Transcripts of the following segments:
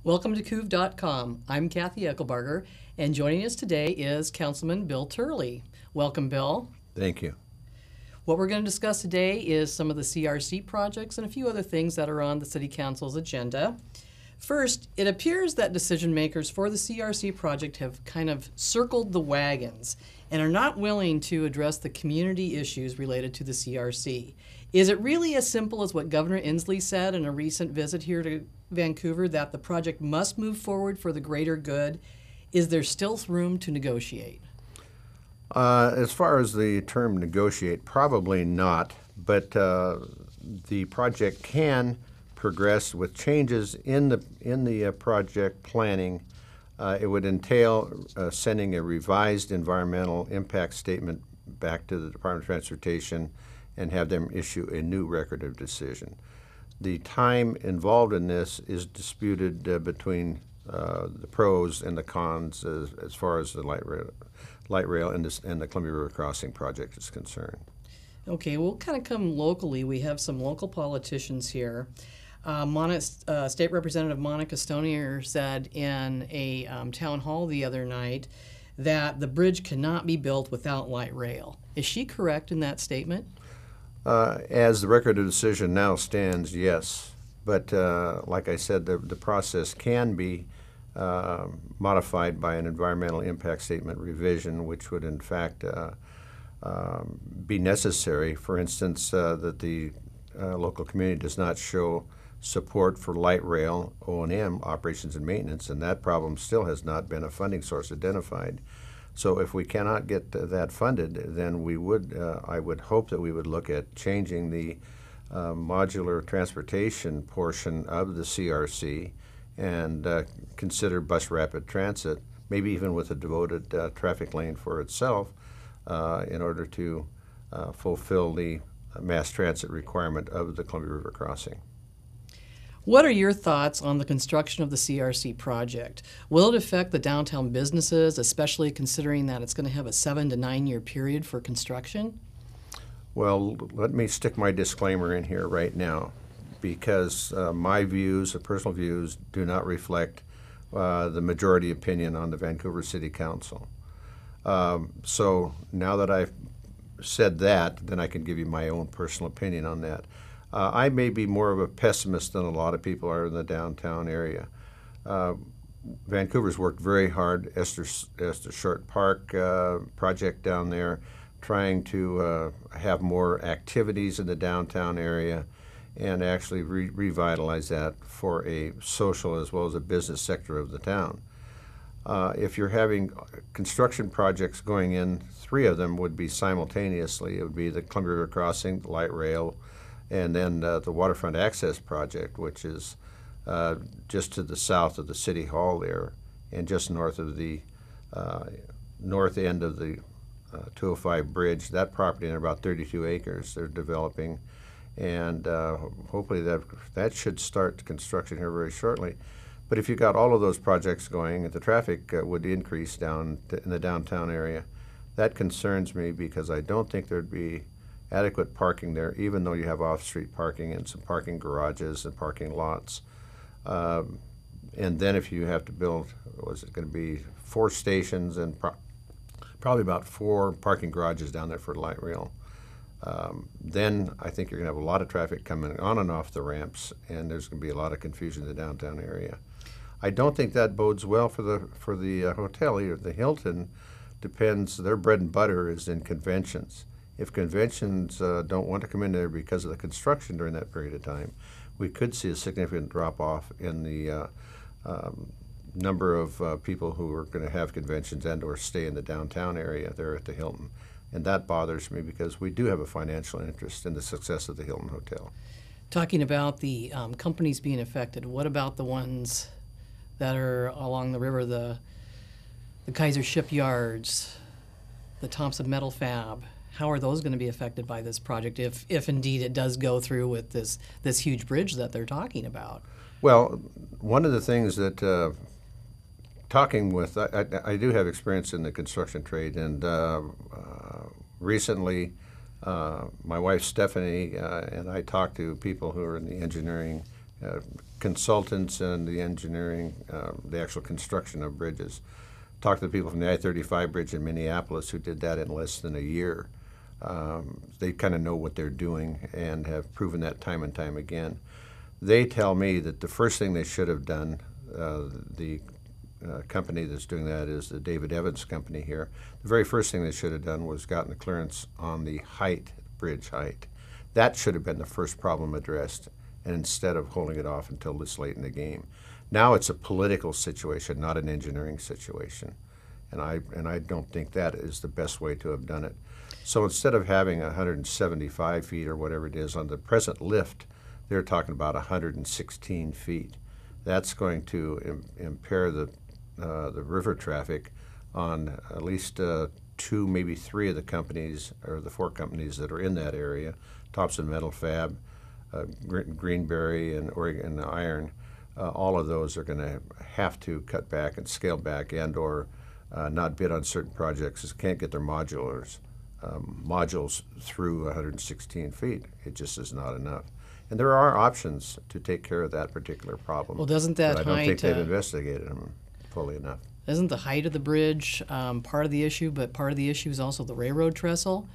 Welcome to CUV.com. I'm Kathy Eckelbarger, and joining us today is Councilman Bill Turlay. Welcome, Bill. Thank you. What we're going to discuss today is some of the CRC projects and a few other things that are on the City Council's agenda. First, it appears that decision makers for the CRC project have kind of circled the wagons and are not willing to address the community issues related to the CRC. Is it really as simple as what Governor Inslee said in a recent visit here to Vancouver, that the project must move forward for the greater good? Is there still room to negotiate? As far as the term negotiate, probably not, but the project can progress with changes in the project planning. It would entail sending a revised environmental impact statement back to the Department of Transportation and have them issue a new record of decision. The time involved in this is disputed between the pros and the cons as far as the light rail and the Columbia River Crossing project is concerned. Okay, we'll kind of come locally. We have some local politicians here. State Representative Monica Stonier said in a town hall the other night that the bridge cannot be built without light rail. Is she correct in that statement? As the record of decision now stands, yes. But like I said, the process can be modified by an environmental impact statement revision, which would in fact be necessary. For instance, that the local community does not show support for light rail O&M operations and maintenance, and that problem still has not been a funding source identified. So if we cannot get that funded, then I would hope that we would look at changing the modular transportation portion of the CRC and consider bus rapid transit, maybe even with a devoted traffic lane for itself in order to fulfill the mass transit requirement of the Columbia River Crossing. What are your thoughts on the construction of the CRC project? Will it affect the downtown businesses, especially considering that it's going to have a 7 to 9 year period for construction? Well, let me stick my disclaimer in here right now, because my views, personal views, do not reflect the majority opinion on the Vancouver City Council. So now that I've said that, then I can give you my own personal opinion on that. I may be more of a pessimist than a lot of people are in the downtown area. Vancouver's worked very hard. Esther Short Park project down there, trying to have more activities in the downtown area and actually revitalize that for a social as well as a business sector of the town. If you're having construction projects going in, 3 of them would be simultaneously. It would be the Columbia River Crossing, the light rail, and then the waterfront access project, which is just to the south of the City Hall there and just north of the north end of the 205 bridge. That property in about 32 acres they're developing, and hopefully that should start construction here very shortly. But if you got all of those projects going, the traffic would increase down in the downtown area. That concerns me because I don't think there'd be adequate parking there, even though you have off-street parking and some parking garages and parking lots. And then if you have to build, was it going to be 4 stations and probably about 4 parking garages down there for light rail, then I think you're going to have a lot of traffic coming on and off the ramps, and there's going to be a lot of confusion in the downtown area. I don't think that bodes well for the hotel either. The Hilton depends, their bread and butter is in conventions. If conventions don't want to come in there because of the construction during that period of time, we could see a significant drop-off in the number of people who are going to have conventions and or stay in the downtown area there at the Hilton. And that bothers me because we do have a financial interest in the success of the Hilton Hotel. Talking about the companies being affected, what about the ones that are along the river, the Kaiser Shipyards, the Thompson Metal Fab? How are those going to be affected by this project if indeed it does go through with this huge bridge that they're talking about? Well, one of the things that talking with, I do have experience in the construction trade, and recently my wife Stephanie and I talked to people who are in the engineering consultants and the engineering, the actual construction of bridges. Talked to the people from the I-35 bridge in Minneapolis who did that in less than a year. They kind of know what they're doing and have proven that time and time again. They tell me that the first thing they should have done, the company that's doing that is the David Evans company here. The very first thing they should have done was gotten the clearance on the height, bridge height. That should have been the first problem addressed, and instead of holding it off until this late in the game. Now it's a political situation, not an engineering situation. And I don't think that is the best way to have done it. So instead of having 175 feet or whatever it is on the present lift, they're talking about 116 feet. That's going to impair the river traffic on at least 2, maybe 3 of the companies, or the 4 companies that are in that area, Thompson Metal Fab, Greenberry, and Oregon Iron. All of those are going to have to cut back and scale back and/or not bid on certain projects because can't get their modules through 116 feet. It just is not enough. And there are options to take care of that particular problem. Well, doesn't that but I don't think they've investigated them fully enough. Isn't the height of the bridge part of the issue, but part of the issue is also the railroad trestle?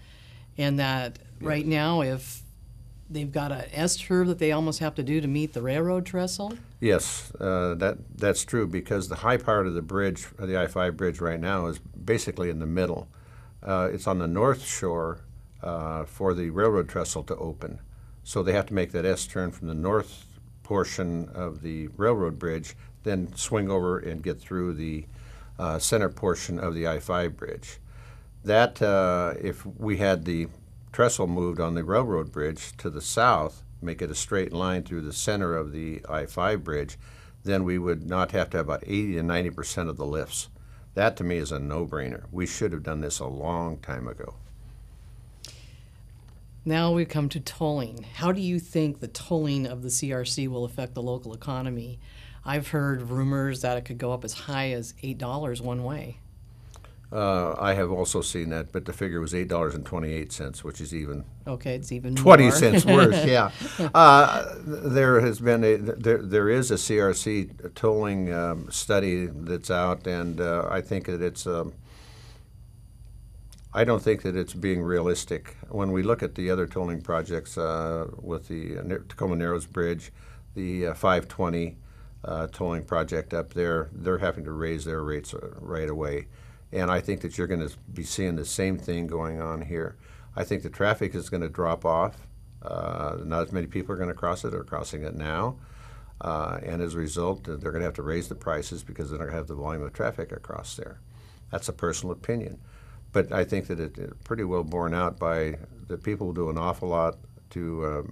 And that right now, if they've got an S-curve that they almost have to do to meet the railroad trestle? Yes, that's true, because the high part of the bridge, the I-5 bridge right now, is basically in the middle. It's on the north shore for the railroad trestle to open. So they have to make that S-turn from the north portion of the railroad bridge, then swing over and get through the center portion of the I-5 bridge. That, if we had the trestle moved on the railroad bridge to the south, make it a straight line through the center of the I-5 bridge, then we would not have to have about 80 to 90% of the lifts. That to me is a no-brainer. We should have done this a long time ago. Now we come to tolling. How do you think the tolling of the CRC will affect the local economy? I've heard rumors that it could go up as high as $8 one way. I have also seen that, but the figure was $8.28, which is even it's even 20 more. cents worse. Yeah, there is a CRC tolling study that's out, and I think that it's. I don't think that it's being realistic. When we look at the other tolling projects with the Tacoma Narrows Bridge, the 520 tolling project up there, they're having to raise their rates right away. And I think that you're going to be seeing the same thing going on here. I think the traffic is going to drop off. Not as many people are going to cross it or crossing it now. And as a result, they're going to have to raise the prices because they're not going to have the volume of traffic across there. That's a personal opinion. But I think that it's pretty well borne out by the people who do an awful lot to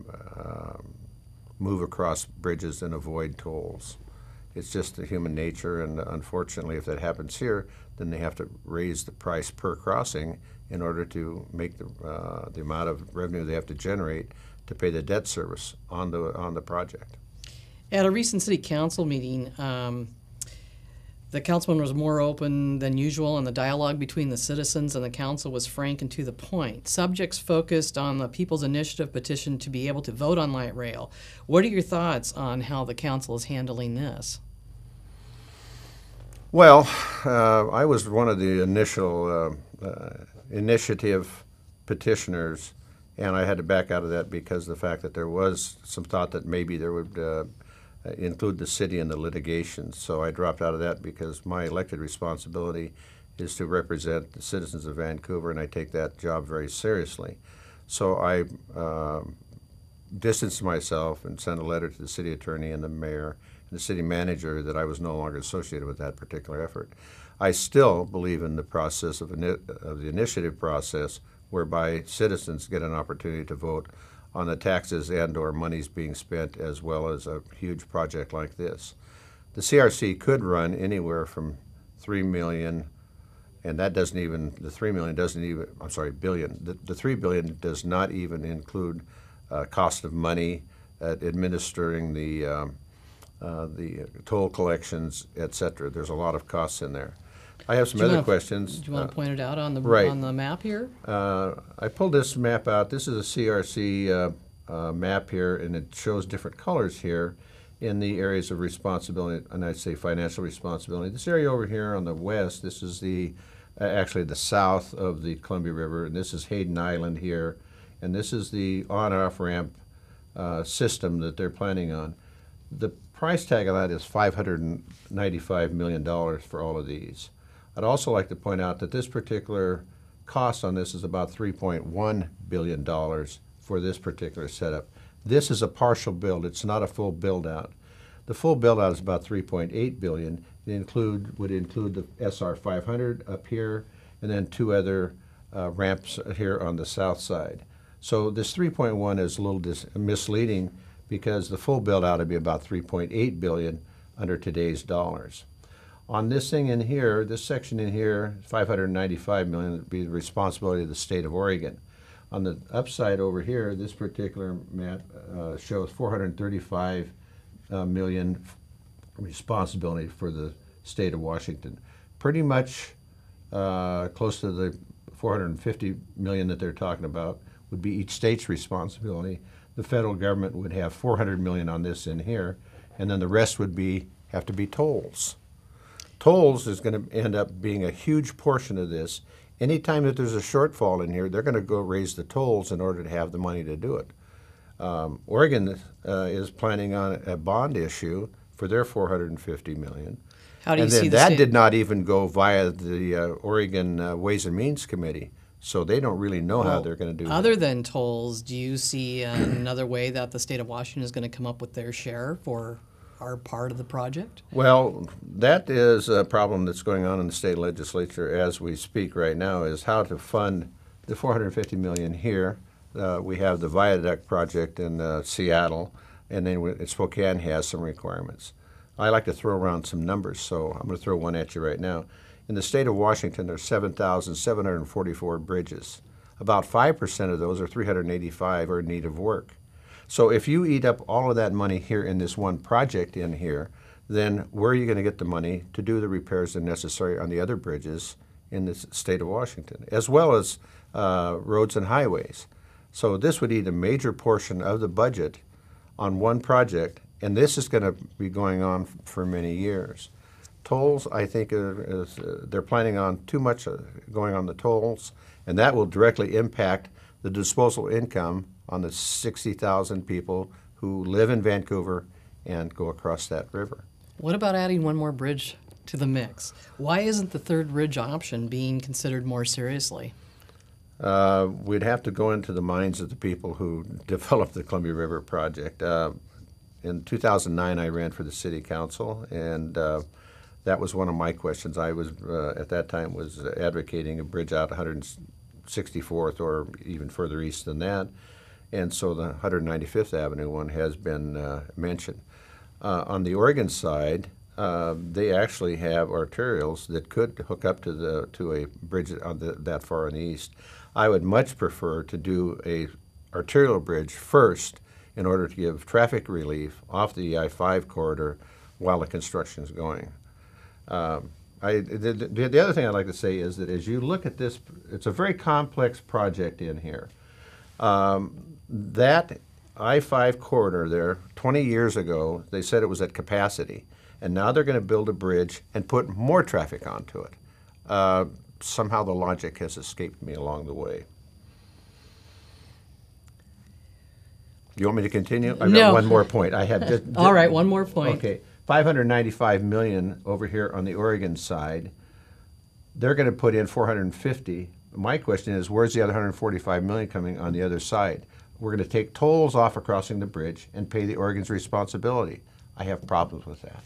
move across bridges and avoid tolls. It's just the human nature, and unfortunately, if that happens here, then they have to raise the price per crossing in order to make the amount of revenue they have to generate to pay the debt service on the project. At a recent city council meeting, the councilman was more open than usual, and the dialogue between the citizens and the council was frank and to the point. Subjects focused on the People's Initiative petition to be able to vote on light rail. What are your thoughts on how the council is handling this? Well, I was one of the initial initiative petitioners, and I had to back out of that because of the fact that there was some thought that maybe there would include the city in the litigation. So I dropped out of that because my elected responsibility is to represent the citizens of Vancouver, and I take that job very seriously. So I distanced myself and sent a letter to the city attorney and the mayor and the city manager that I was no longer associated with that particular effort. I still believe in the process of the initiative process, whereby citizens get an opportunity to vote on the taxes and/or monies being spent, as well as a huge project like this. The CRC could run anywhere from $3 million, and that doesn't even, the $3 million doesn't even, I'm sorry, billion. The $3 billion does not even include cost of money, administering the toll collections, etc. There's a lot of costs in there. I have some other questions. Do you want to point it out on the on the map here? I pulled this map out. This is a CRC map here, and it shows different colors here. in the areas of responsibility, and I'd say financial responsibility. This area over here on the west, this is actually the south of the Columbia River, and this is Hayden Island here, and this is the on-off ramp system that they're planning on. The price tag of that is $595 million for all of these. I'd also like to point out that this particular cost on this is about $3.1 billion for this particular setup. This is a partial build. It's not a full build-out. The full build-out is about $3.8 billion. It would include the SR 500 up here, and then two other ramps here on the south side. So this 3.1 is a little misleading because the full build-out would be about $3.8 billion under today's dollars. On this thing in here, this section in here, $595 million would be the responsibility of the state of Oregon. On the upside over here, this particular map shows $435 million responsibility for the state of Washington. Pretty much close to the $450 million that they're talking about would be each state's responsibility. The federal government would have $400 million on this in here, and then the rest would have to be tolls. Tolls is going to end up being a huge portion of this. Anytime that there's a shortfall in here, they're going to go raise the tolls in order to have the money to do it. Oregon is planning on a bond issue for their $450 million. How do you and see then the that state? did not even go via the Oregon Ways and Means Committee, so they don't really know how they're going to do Other that. than tolls, do you see another way that the state of Washington is going to come up with their share for our part of the project? Well, that is a problem that's going on in the state legislature as we speak right now, is how to fund the $450 million here. We have the viaduct project in Seattle, and then Spokane has some requirements. I like to throw around some numbers, so I'm going to throw one at you right now. In the state of Washington, there's 7,744 bridges. About 5% of those, or 385, are in need of work. So if you eat up all of that money here in this one project in here, then where are you going to get the money to do the repairs that are necessary on the other bridges in the state of Washington, as well as roads and highways? So this would eat a major portion of the budget on one project, and this is going to be going on for many years. Tolls, I think, they're planning on too much going on the tolls, and that will directly impact the disposable income on the 60,000 people who live in Vancouver and go across that river. What about adding one more bridge to the mix? Why isn't the third bridge option being considered more seriously? We'd have to go into the minds of the people who developed the Columbia River project. In 2009, I ran for the city council, and that was one of my questions. I was, at that time, was advocating a bridge out 164th or even further east than that. And so the 195th Avenue one has been mentioned. On the Oregon side, they actually have arterials that could hook up to a bridge on that far in the east. I would much prefer to do a arterial bridge first in order to give traffic relief off the I-5 corridor while the construction is going. The other thing I'd like to say is that as you look at this, it's a very complex project in here. That I-5 corridor there, 20 years ago, they said it was at capacity. And now they're going to build a bridge and put more traffic onto it. Somehow the logic has escaped me along the way. You want me to continue? I've No. got one more point. I have just All right, one more point. Okay, $595 million over here on the Oregon side. They're going to put in $450. My question is, where's the other $145 million coming on the other side? We're going to take tolls off of crossing the bridge and pay the Oregon's responsibility. I have problems with that.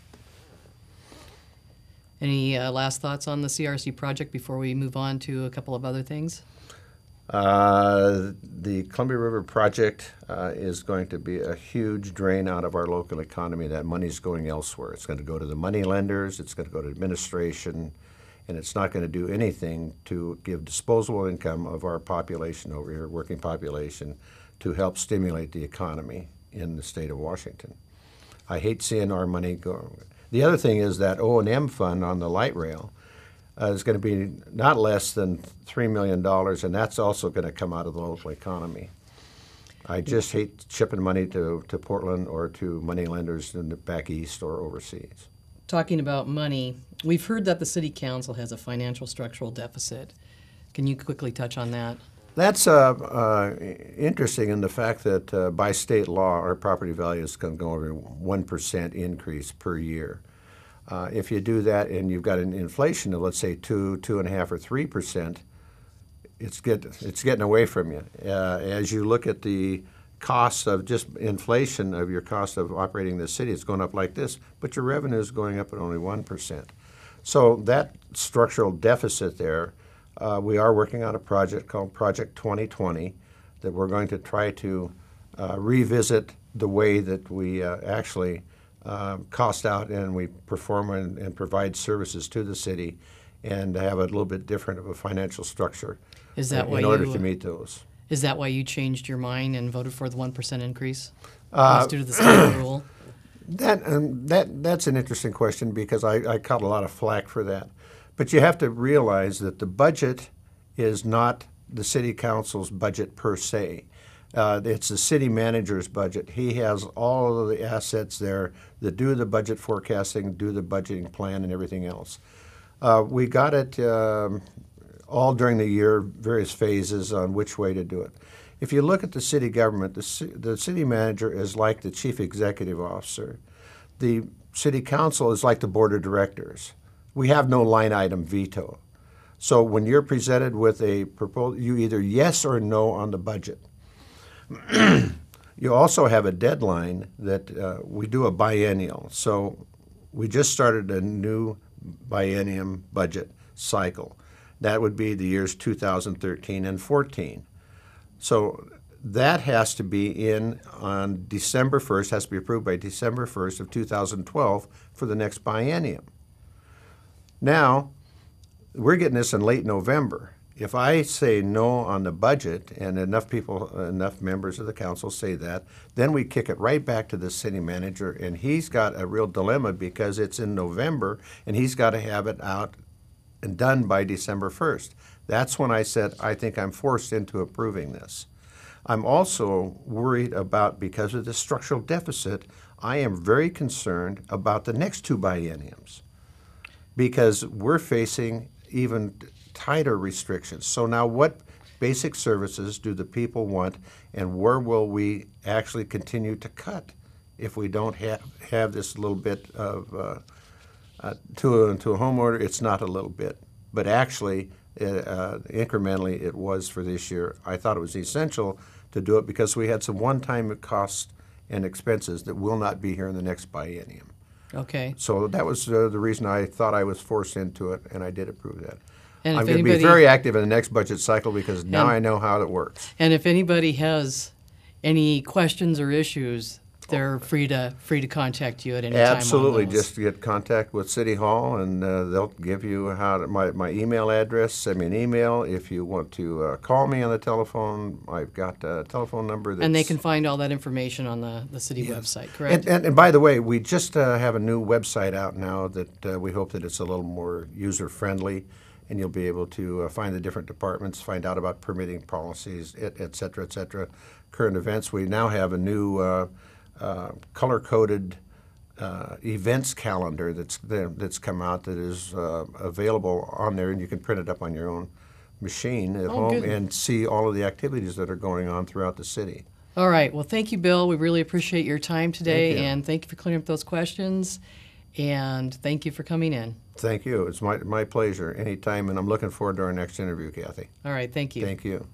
Any last thoughts on the CRC project before we move on to a couple of other things? The Columbia River project is going to be a huge drain out of our local economy. That money's going elsewhere. It's going to go to the money lenders, it's going to go to administration, and it's not going to do anything to give disposable income of our population over here, working population, to help stimulate the economy in the state of Washington. I hate seeing our money go. The other thing is that O&M fund on the light rail is going to be not less than $3 million, and that's also going to come out of the local economy. I just hate shipping money to Portland or to money lenders in the back east or overseas. Talking about money, we've heard that the city council has a financial structural deficit. Can you quickly touch on that? That's interesting in the fact that by state law, our property values can go over 1% increase per year. If you do that and you've got an inflation of, let's say, 2.5%, or 3%, it's getting away from you. As you look at the cost of just inflation of your cost of operating the city, it's going up like this, but your revenue is going up at only 1%. So that structural deficit there, we are working on a project called Project 2020 that we're going to try to revisit the way that we actually cost out and we perform and provide services to the city and have a little bit different of a financial structure in order to meet those. Is that why you changed your mind and voted for the 1% increase? Due to the state rule? That's an interesting question because I caught a lot of flack for that. But you have to realize that the budget is not the city council's budget per se. It's the city manager's budget. He has all of the assets there that do the budget forecasting, do the budgeting plan, and everything else. We got it all during the year, various phases on which way to do it. If you look at the city government, the city manager is like the chief executive officer. The city council is like the board of directors. We have no line item veto. So when you're presented with a proposal, you either yes or no on the budget. You also have a deadline that we do a biennial. So we just started a new biennium budget cycle. That would be the years 2013 and 14. So that has to be in on December 1st, has to be approved by December 1st of 2012 for the next biennium. Now, we're getting this in late November. If I say no on the budget and enough members of the council say that, then we kick it right back to the city manager, and he's got a real dilemma because it's in November and he's got to have it out and done by December 1st. That's when I said, I think I'm forced into approving this. I'm also worried about, because of the structural deficit, I am very concerned about the next two bienniums because we're facing even tighter restrictions. So now what basic services do the people want, and where will we actually continue to cut if we don't have this little bit of to a homeowner? It's not a little bit, but actually incrementally it was for this year. I thought it was essential to do it because we had some one-time costs and expenses that will not be here in the next biennium. Okay. So that was the reason I thought I was forced into it, and I did approve that. And I'm going to be very active in the next budget cycle because now I know how it works. And if anybody has any questions or issues, they're free to contact you at any time. Absolutely. Just get contact with City Hall, and they'll give you my email address. Send me an email. If you want to call me on the telephone, I've got a telephone number. And they can find all that information on the city website, correct? And by the way, we just have a new website out now that we hope that it's a little more user-friendly, and you'll be able to find the different departments, find out about permitting policies, et cetera, current events. We now have a new color-coded events calendar that's come out that is available on there, and you can print it up on your own machine at home good. and see all of the activities that are going on throughout the city. All right. Well, thank you, Bill. We really appreciate your time today, Thank you. and thank you for clearing up those questions, and thank you for coming in. Thank you. It's my pleasure anytime, and I'm looking forward to our next interview, Kathy. All right. Thank you. Thank you.